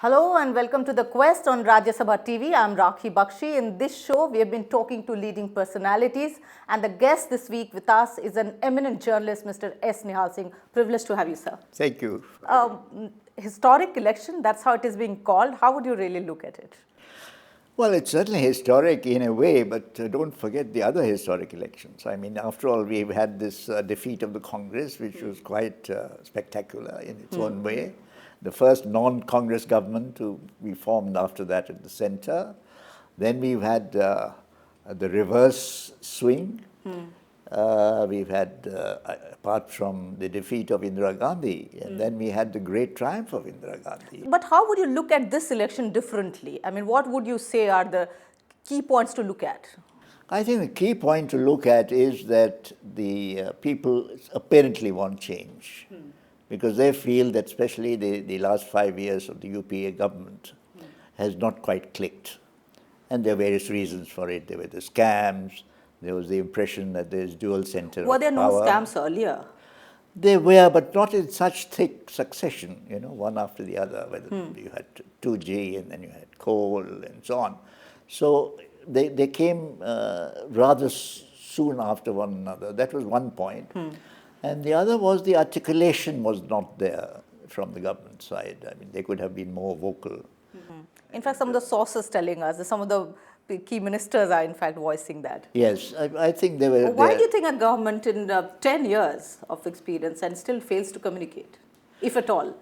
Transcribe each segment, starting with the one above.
Hello and welcome to The Quest on Rajya Sabha TV. I'm Rakhee Bakshee. In this show, we have been talking to leading personalities, and the guest this week with us is an eminent journalist, Mr. S. Nihal Singh. Privileged to have you, sir. Thank you. Historic election, that's how it is being called. How would you really look at it? Well, it's certainly historic in a way, but don't forget the other historic elections. I mean, after all, we've had this defeat of the Congress, which was quite spectacular in its own way. The first non-Congress government to be formed after that at the center. Then we've had the reverse swing. We've had, apart from the defeat of Indira Gandhi, and then we had the great triumph of Indira Gandhi. But how would you look at this election differently? I mean, what would you say are the key points to look at? I think the key point to look at is that the people apparently want change. Because they feel that especially the last 5 years of the UPA government has not quite clicked. And there are various reasons for it. There were the scams, there was the impression that there's dual center of power. Were there no scams earlier? There were, but not in such thick succession, you know, one after the other, whether you had 2G and then you had coal and so on. So they came rather soon after one another. That was one point. And the other was the articulation was not there from the government side. I mean, they could have been more vocal. In fact, some of the sources telling us that some of the key ministers are in fact voicing that. Yes, I think they were. Why do you think a government in 10 years of experience and still fails to communicate, if at all?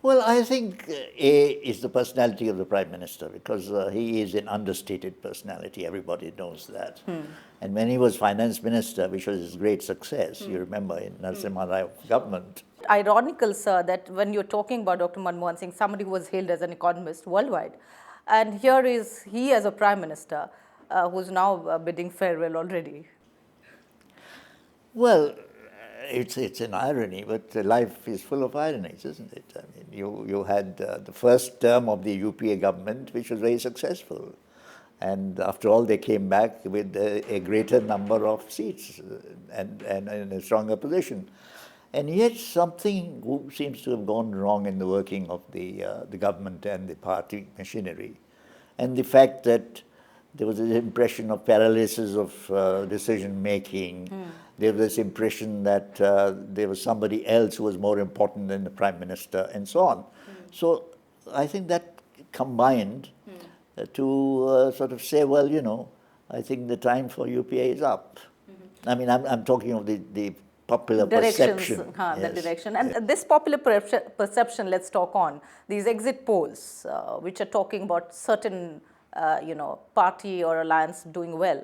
Well, I think A is the personality of the Prime Minister, because he is an understated personality. Everybody knows that. And when he was Finance Minister, which was his great success, you remember, in Narasimha Rao's government. Ironical, sir, that when you're talking about Dr. Manmohan Singh, somebody who was hailed as an economist worldwide, and here is he as a Prime Minister who's now bidding farewell already. Well, it's an irony, but life is full of ironies, isn't it? I mean, you had the first term of the UPA government, which was very successful. And after all, they came back with a greater number of seats and in a stronger position. And yet something seems to have gone wrong in the working of the government and the party machinery. And the fact that there was this impression of paralysis of decision-making. There was this impression that there was somebody else who was more important than the Prime Minister, and so on. So I think that combined to sort of say, well, you know, I think the time for UPA is up. I mean, I'm talking of the popular perception. The direction. And this popular perception, let's talk on. These exit polls, which are talking about certain party or alliance doing well.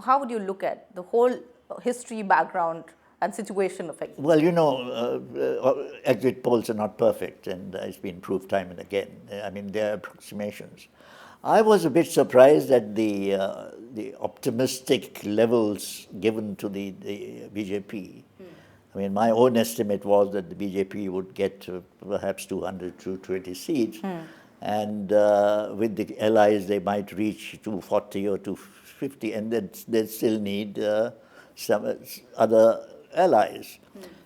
How would you look at the whole history, background and situation of exit? Well, you know, exit polls are not perfect, and it's been proved time and again. I mean, they are approximations. I was a bit surprised at the optimistic levels given to the BJP. I mean, my own estimate was that the BJP would get perhaps 200 to 220 seats. And with the allies, they might reach 240 or 250, and they'd still need some other allies.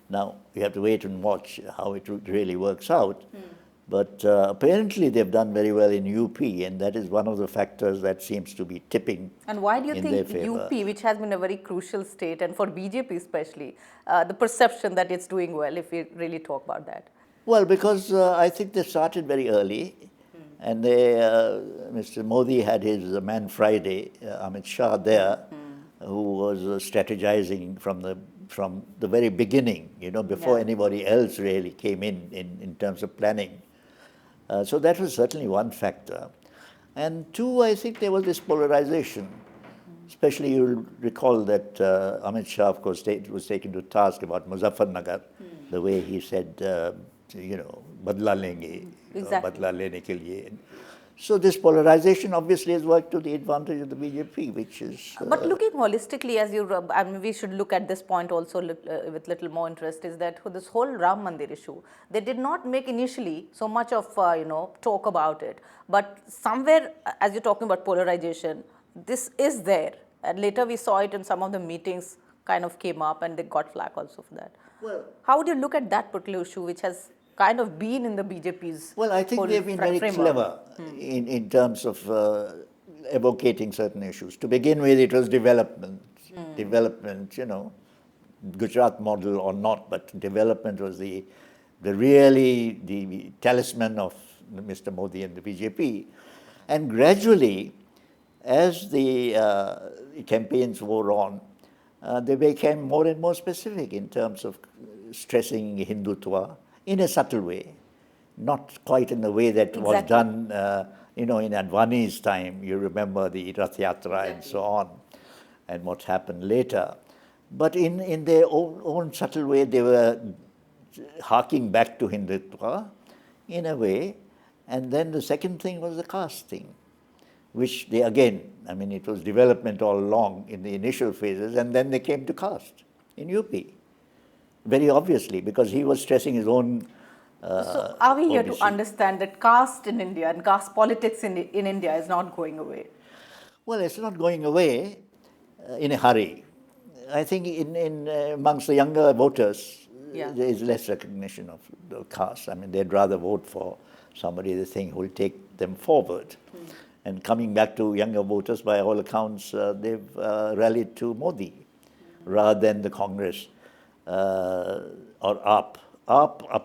Now, we have to wait and watch how it really works out. But apparently, they've done very well in UP, and that is one of the factors that seems to be tipping. And why do you think UP, which has been a very crucial state, and for BJP especially, the perception that it's doing well, if we really talk about that? Well, because I think they started very early. And Mr. Modi had his Man Friday, Amit Shah there, who was strategizing from the very beginning, you know, before anybody else really came in terms of planning. So that was certainly one factor. And two, I think there was this polarization. Especially you'll recall that Amit Shah, of course, was taken to task about Muzaffarnagar, the way he said, you know, badla lenge, badla lene ke liye. So this polarization obviously has worked to the advantage of the BJP, which is... But looking holistically, as you, I mean, we should look at this point also with little more interest, is that for this whole Ram Mandir issue, they did not make initially so much of, talk about it. But somewhere, as you're talking about polarization, this is there. And later we saw it in some of the meetings kind of came up and they got flack also for that. Well, how would you look at that particular issue which has kind of been in the BJP's Well, I think whole they've been very framework. clever in terms of evocating certain issues. To begin with, it was development. Development, Gujarat model or not, but development was the really the talisman of Mr. Modi and the BJP. And gradually, as the campaigns wore on, they became more and more specific in terms of stressing Hindutva in a subtle way, not quite in the way that was done, in Advani's time. You remember the Rath Yatra and so on, and what happened later. But in their own subtle way, they were harking back to Hindutva in a way. And then the second thing was the caste thing, which they again, it was development all along in the initial phases, and then they came to caste in UP, very obviously, because he was stressing his own. So are we here to OBC. understand that caste in India and caste politics in India is not going away? Well, it's not going away in a hurry. I think in amongst the younger voters, there is less recognition of the caste. They'd rather vote for somebody they think will take them forward. And coming back to younger voters, by all accounts, they've rallied to Modi rather than the Congress or up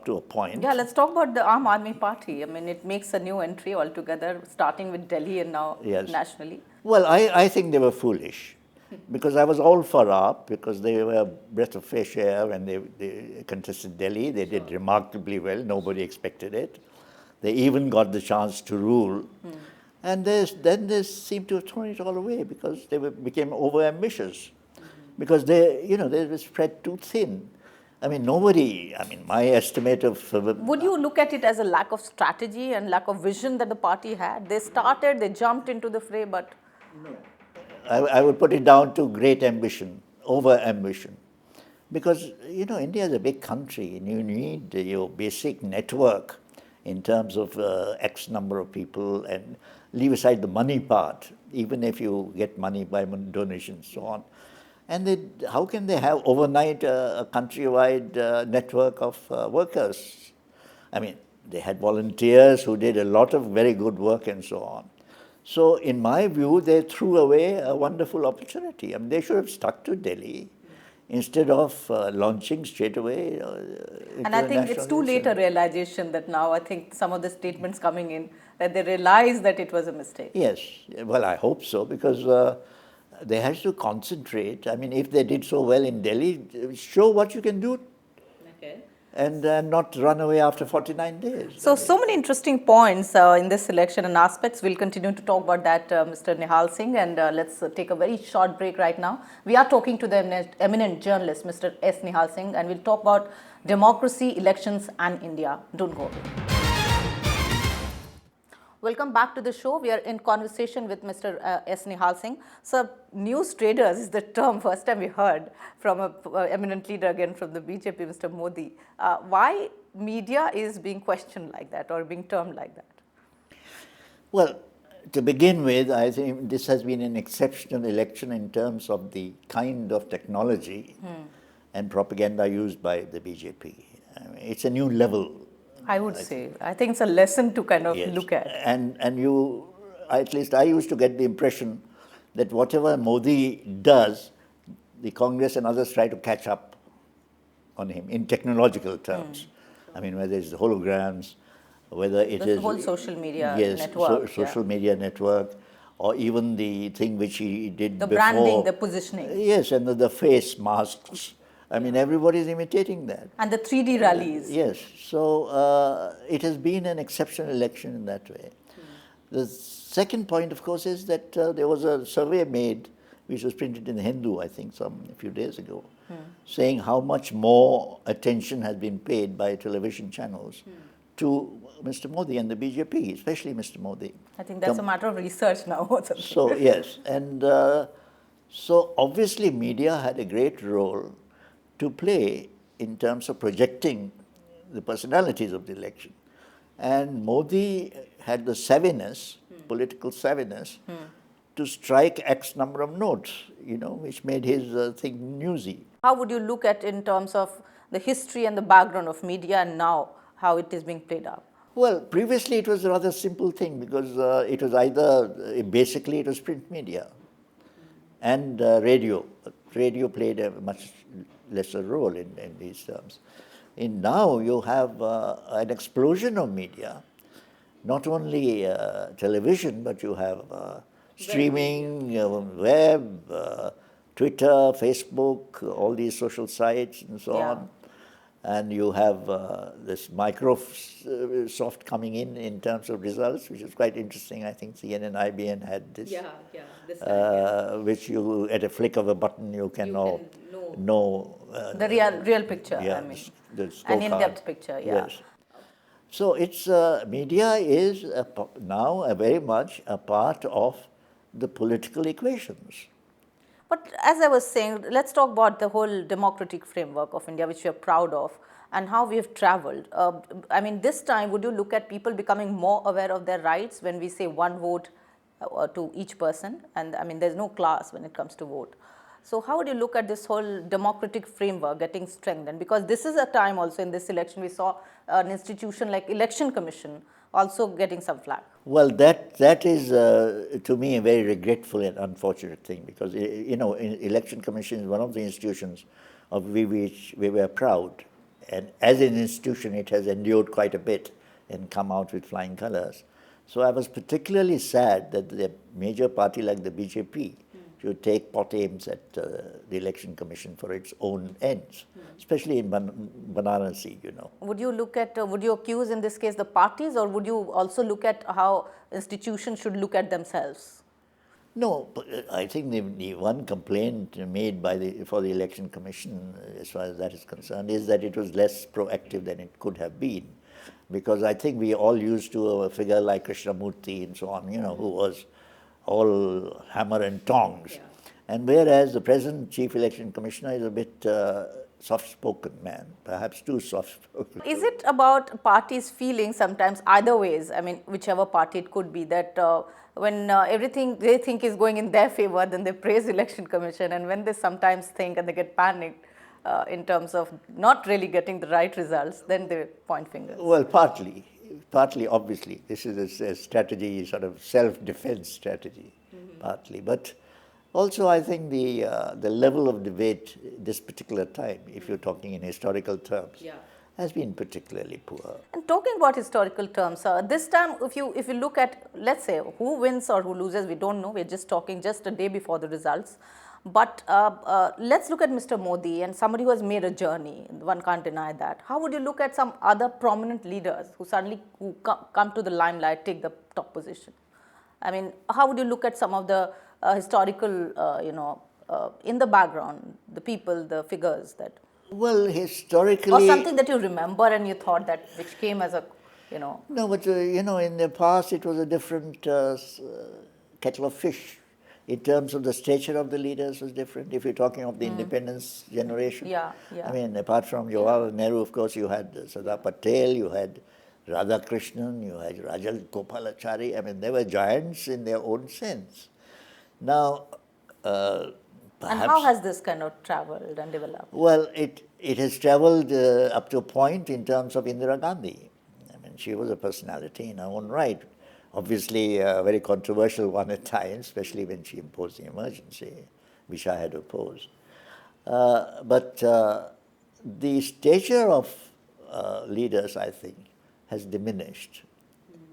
to a point. Yeah, let's talk about the Aam Aadmi Party. It makes a new entry altogether, starting with Delhi and now nationally. Well, I think they were foolish because I was all for AAP because they were a breath of fresh air when they contested Delhi. They did remarkably well. Nobody expected it. They even got the chance to rule. And then they seemed to have thrown it all away because they became over-ambitious. Because they were spread too thin. My estimate of... Would you look at it as a lack of strategy and lack of vision that the party had? They jumped into the fray, but... No. I would put it down to great ambition, over-ambition. Because, India is a big country and you need your basic network in terms of X number of people, and leave aside the money part, even if you get money by donations and so on. And how can they have overnight a countrywide network of workers? They had volunteers who did a lot of very good work and so on. So in my view, they threw away a wonderful opportunity. They should have stuck to Delhi instead of launching straight away. And I think it's too late a realization that now I think some of the statements coming in, that they realize that it was a mistake. Yes, well, I hope so, because they have to concentrate. If they did so well in Delhi, show what you can do. Okay. And not run away after 49 days. So many interesting points in this election and aspects. We'll continue to talk about that, Mr. Nihal Singh, and let's take a very short break right now. We are talking to the eminent journalist, Mr. S. Nihal Singh, and we'll talk about democracy, elections, and India. Don't go away. Welcome back to the show. We are in conversation with Mr. S. Nihal Singh. So, news traders is the term first time we heard from an eminent leader again from the BJP, Mr. Modi. Why media is being questioned like that or being termed like that? Well, to begin with, I think this has been an exceptional election in terms of the kind of technology and propaganda used by the BJP. It's a new level. I would say. I think it's a lesson to kind of look at. And you, at least I used to get the impression that whatever Modi does, the Congress and others try to catch up on him in technological terms. Whether it's the holograms, whether it is... the whole social media network. Social media network, or even the thing which he did the before. The branding, the positioning. Yes, and the face masks. Everybody is imitating that. And the 3D rallies. Yes. So it has been an exceptional election in that way. The second point, of course, is that there was a survey made, which was printed in the Hindu, I think, a few days ago, saying how much more attention has been paid by television channels to Mr. Modi and the BJP, especially Mr. Modi. I think that's a matter of research now. So, yes. And so obviously media had a great role to play in terms of projecting the personalities of the election. And Modi had the savviness, political savviness, to strike X number of notes, which made his thing newsy. How would you look at in terms of the history and the background of media and now how it is being played up? Well, previously it was a rather simple thing because it was either, basically it was print media and radio. Radio played a much lesser role in these terms. Now you have an explosion of media, not only television, but you have streaming, web, Twitter, Facebook, all these social sites and so on. And you have this Microsoft coming in terms of results, which is quite interesting. I think CNN, IBN had this, which you, at a flick of a button, you can know the real picture, yeah, I mean, the an scorecard. in-depth picture, yeah. Yes. So it's media is now very much a part of the political equations. But as I was saying, let's talk about the whole democratic framework of India, which we are proud of, and how we have traveled. I mean, this time, would you look at people becoming more aware of their rights when we say one vote to each person? And I mean, there's no class when it comes to vote. So how would you look at this whole democratic framework getting strengthened? Because this is a time also in this election, we saw an institution like Election Commission also getting some flack. Well, that is to me a very regretful and unfortunate thing because Election Commission is one of the institutions of which we were proud, and as an institution it has endured quite a bit and come out with flying colours. So I was particularly sad that the major party like the BJP should take pot aims at the Election Commission for its own ends, especially in Varanasi, Would you look at, would you accuse in this case the parties, or would you also look at how institutions should look at themselves? No, but I think the one complaint made for the Election Commission, as far as that is concerned, is that it was less proactive than it could have been. Because I think we all used to a figure like Krishnamurti and so on, who was all hammer and tongs. And whereas the present Chief Election Commissioner is a bit soft-spoken man, perhaps too soft-spoken. Is it about parties feeling sometimes either ways, I mean, whichever party it could be, that when everything they think is going in their favor, then they praise Election Commission, and when they sometimes think and they get panicked in terms of not really getting the right results, then they point fingers? Well, partly obviously. This is a strategy, sort of self-defense strategy, partly. But also I think the level of debate this particular time, if you're talking in historical terms, has been particularly poor. And talking about historical terms, this time if you look at, let's say, who wins or who loses, we don't know. We're just talking just a day before the results. But let's look at Mr. Modi and somebody who has made a journey. One can't deny that. How would you look at some other prominent leaders who suddenly come to the limelight, take the top position? I mean, how would you look at some of the historical, in the background, the people, the figures that? Well, historically... Or something that you remember and you thought that, which came as a, No, but, in the past it was a different kettle of fish. In terms of the stature of the leaders was different. If you're talking of the independence generation, I mean, apart from Jawaharlal Nehru, of course, you had Sardar Patel, you had Radhakrishnan, you had Rajal Gopalachari. I mean, they were giants in their own sense. Now, perhaps... And how has this kind of traveled and developed? Well, it has traveled up to a point in terms of Indira Gandhi. I mean, she was a personality in her own right. Obviously, a very controversial one at times, especially when she imposed the emergency, which I had opposed. But the stature of leaders, I think, has diminished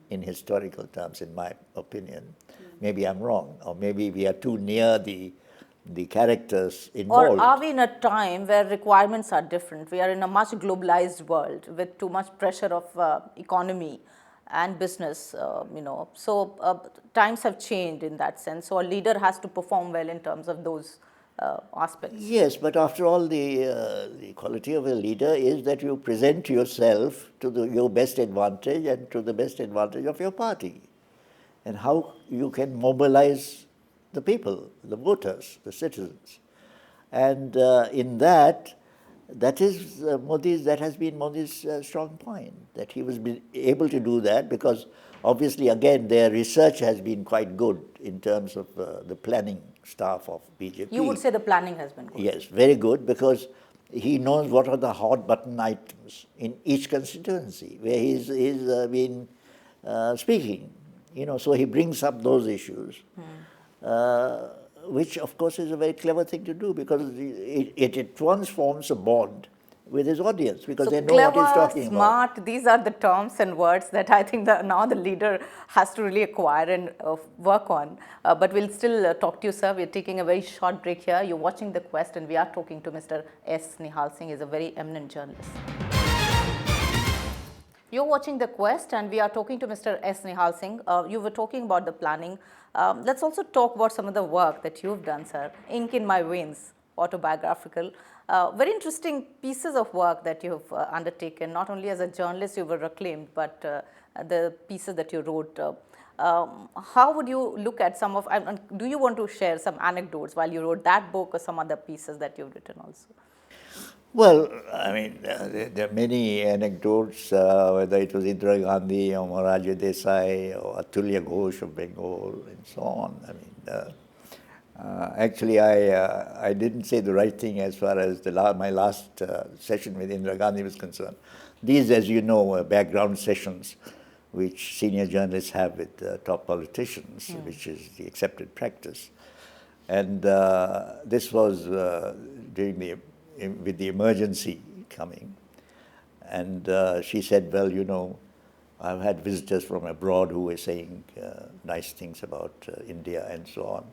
in historical terms, in my opinion. Maybe I'm wrong, or maybe we are too near the characters involved. Or are we in a time where requirements are different? We are in a much globalized world with too much pressure of economy and business, So times have changed in that sense. So a leader has to perform well in terms of those aspects. Yes, but after all, the quality of a leader is that you present yourself to your best advantage and to the best advantage of your party. And how you can mobilize the people, the voters, the citizens. And in that has been Modi's strong point, that he was able to do that because obviously, again, their research has been quite good in terms of the planning staff of BJP. You would say the planning has been good? Yes, very good, because He knows what are the hot button items in each constituency where he's been speaking. So he brings up those issues, which of course is a very clever thing to do because it at once forms a bond with his audience because So they know what he's clever, talking about. smart, these are the terms and words that I think that now the leader has to really acquire and work on. But we'll still talk to you, sir. We're taking a very short break here. You're watching The Quest and we are talking to Mr. S. Nihal Singh. He's a very eminent journalist. You're watching The Quest and we are talking to Mr. S. Nihal Singh. You were talking about the planning. Let's also talk about some of the work that you've done, sir. Ink in My Veins, autobiographical. Very interesting pieces of work that you've undertaken, not only as a journalist you were acclaimed, but the pieces that you wrote. How would you look at some of, do you want to share some anecdotes while you wrote that book or some other pieces that you've written also? Well, I mean, there are many anecdotes, whether it was Indira Gandhi or Morarji Desai or Atulya Ghosh of Bengal and so on. I mean, actually, I didn't say the right thing as far as my last session with Indira Gandhi was concerned. These, as you know, are background sessions which senior journalists have with top politicians, which is the accepted practice. And this was with the emergency coming. And she said, well, I've had visitors from abroad who were saying nice things about India and so on.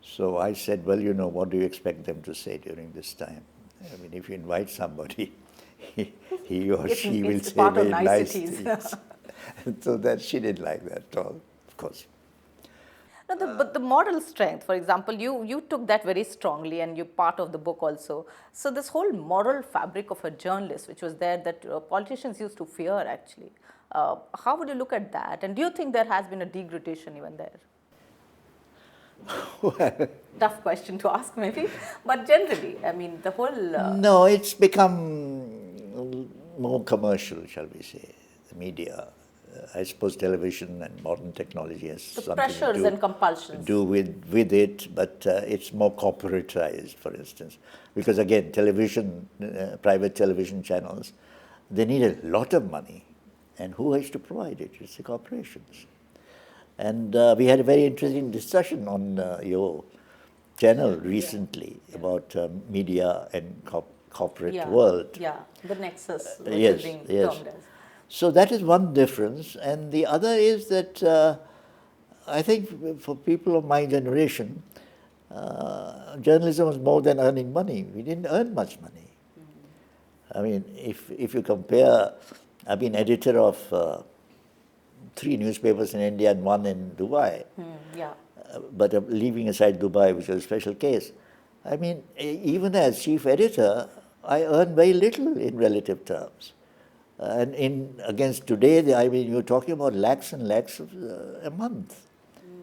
So I said, well, what do you expect them to say during this time? I mean, if you invite somebody, he or she will say very nice things. So that she didn't like that at all, of course. No, but the moral strength, for example, you took that very strongly and you're part of the book also. So this whole moral fabric of a journalist, which was there that politicians used to fear actually. How would you look at that? And do you think there has been a degradation even there? Well, tough question to ask maybe, but generally, I mean, the whole... No, it's become more commercial, shall we say, the media. I suppose television and modern technology has something pressures to and compulsions. do with it, but it's more corporatized, for instance. Because again, television, private television channels, they need a lot of money. And who has to provide it? It's the corporations. And we had a very interesting discussion on your channel recently about media and corporate world. Yeah, the nexus, which Yes, is being yes. termed as. So that is one difference. And the other is that I think for people of my generation, journalism was more than earning money. We didn't earn much money. I mean, if you compare, I've been editor of 3 newspapers in India and 1 in Dubai. But leaving aside Dubai, which was a special case, I mean, even as chief editor, I earn very little in relative terms. And against today, I mean, you're talking about lakhs and lakhs a month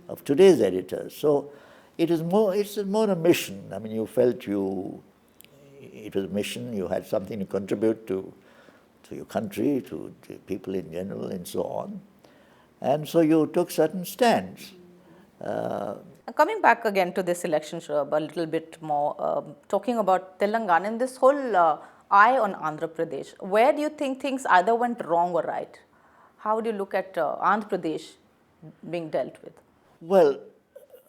of today's editors. So it's more a mission. I mean, you felt it was a mission, you had something to contribute to your country, to people in general, and so on. And so you took certain stands. Coming back again to this election, Shoaib, a little bit more, talking about Telangana and this whole eye on Andhra Pradesh, where do you think things either went wrong or right? How would you look at Andhra Pradesh being dealt with? Well,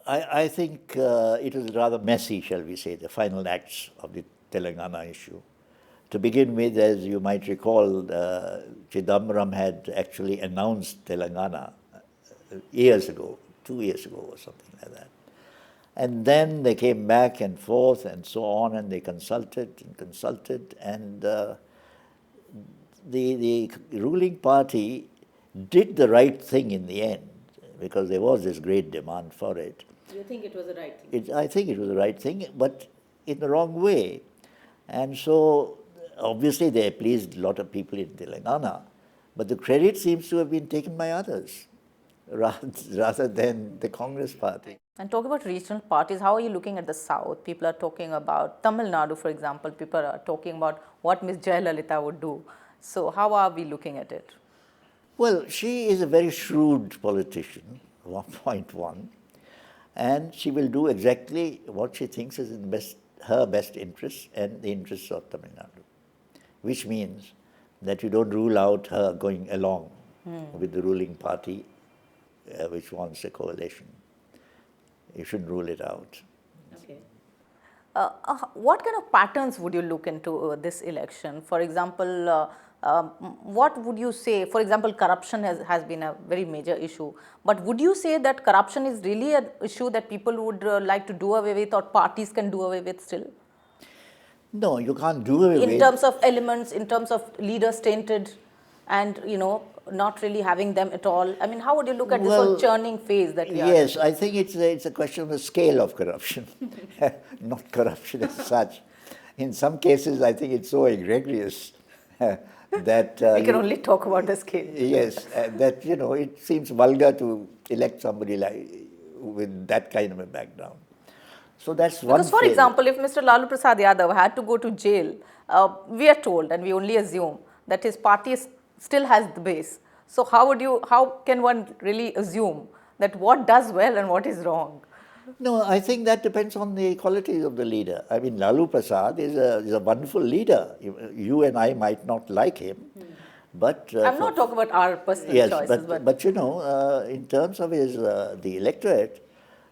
I think it was rather messy, shall we say, the final acts of the Telangana issue. To begin with, as you might recall, Chidambaram had actually announced Telangana years ago, 2 years ago or something like that. And then they came back and forth and so on, and they consulted, and the ruling party did the right thing in the end, because there was this great demand for it. You think it was the right thing? I think it was the right thing, but in the wrong way. And so, obviously, they pleased a lot of people in Telangana, but the credit seems to have been taken by others rather than the Congress party. And talking about regional parties, how are you looking at the South? People are talking about Tamil Nadu, for example. People are talking about what Ms. Jayalalitha would do. So how are we looking at it? Well, she is a very shrewd politician, 1.1, and she will do exactly what she thinks is in the best her best interests and the interests of Tamil Nadu, which means that you don't rule out her going along with the ruling party, which wants a coalition. You shouldn't rule it out. Okay. What kind of patterns would you look into this election? For example, what would you say? For example, corruption has been a very major issue. But would you say that corruption is really an issue that people would like to do away with, or parties can do away with still? No, you can't do away with In terms of elements, in terms of leaders tainted, and not really having them at all. I mean, how would you look at this whole churning phase that we are? Yes, I think it's a question of the scale of corruption, not corruption as such. In some cases, I think it's so egregious that we can only talk about the scale. Yes, that it seems vulgar to elect somebody with that kind of a background. So that's one. Because, for example, if Mr. Lalu Prasad Yadav had to go to jail, we are told, and we only assume, that his party still has the base. So how can one really assume that what does well and what is wrong? No, I think that depends on the qualities of the leader. I mean, Lalu Prasad is a wonderful leader. You and I might not like him, but I'm not talking about our personal choices, but in terms of the electorate,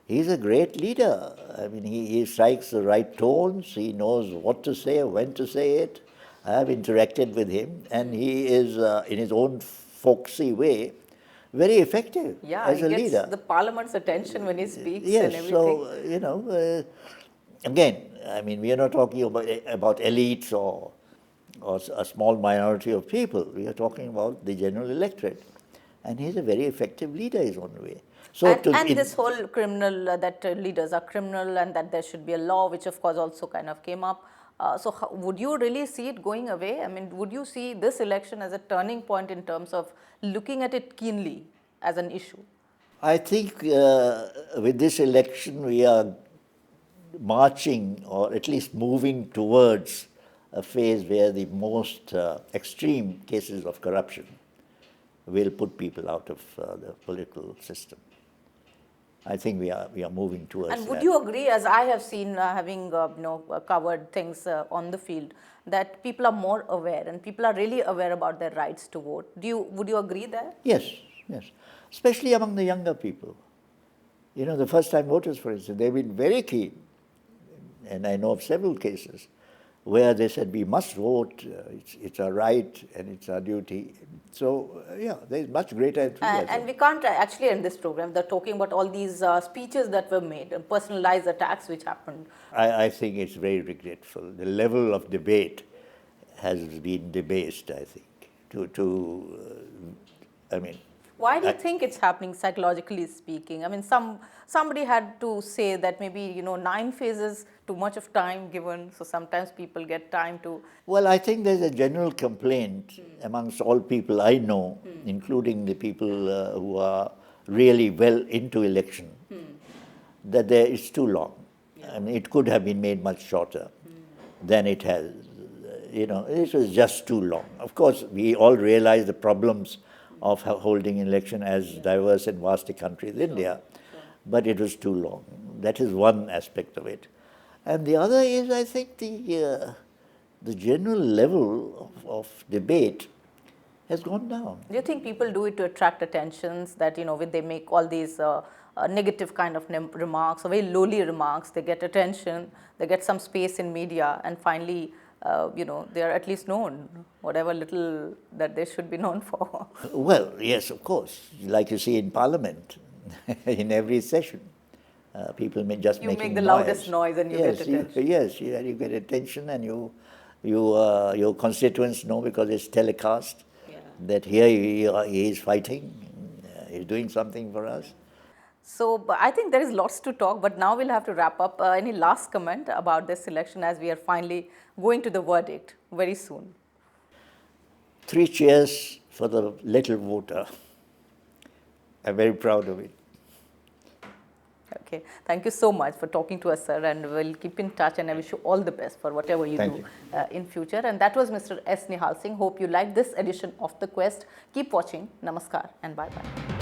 he's a great leader. I mean, he strikes the right tones. He knows what to say, when to say it. I have interacted with him, and he is, in his own folksy way, very effective as a leader. He gets the parliament's attention when he speaks and everything. So, again, I mean, we are not talking about elites or a small minority of people. We are talking about the general electorate. And he's a very effective leader in his own way. So this whole criminal, that leaders are criminal and that there should be a law, which of course also kind of came up. So would you really see it going away? I mean, would you see this election as a turning point in terms of looking at it keenly as an issue? I think with this election we are marching, or at least moving towards a phase where the most extreme cases of corruption will put people out of the political system. I think we are moving towards that. And would you agree, as I have seen, having covered things on the field, that people are more aware and people are really aware about their rights to vote? Would you agree there? Yes, especially among the younger people. The first-time voters, for instance, they've been very keen, and I know of several cases where they said we must vote, it's our right and it's our duty. So, there's much greater enthusiasm. And we can't actually end this program. They're talking about all these speeches that were made and personalized attacks which happened. I think it's very regretful. The level of debate has been debased, I think, Why do you think it's happening, psychologically speaking? I mean, somebody had to say that maybe, 9 phases, too much of time given, so sometimes people get time to... Well, I think there's a general complaint amongst all people I know, including the people who are really well into election, that it's too long. Yeah. I mean, it could have been made much shorter than it has. It was just too long. Of course, we all realize the problems of holding an election as diverse and vast a country as India, but it was too long. That is one aspect of it. And the other is, I think, the general level of debate has gone down. Do you think people do it to attract attentions, that, when they make all these negative kind of remarks, or very lowly remarks, they get attention, they get some space in media, and finally, they are at least known, whatever little that they should be known for? Well, yes, of course. Like you see in Parliament, in every session, people may just make the loudest noise and you get attention. Yes, you get attention, and your constituents know, because it's telecast, that here he is fighting, he's doing something for us. So I think there is lots to talk, but now we'll have to wrap up. Any last comment about this election, as we are finally going to the verdict very soon? 3 cheers for the little voter. I'm very proud of it. Okay. Thank you so much for talking to us, sir, and we'll keep in touch, and I wish you all the best for whatever you do in future. And that was Mr. S. Nihal Singh. Hope you liked this edition of The Quest. Keep watching. Namaskar and bye-bye.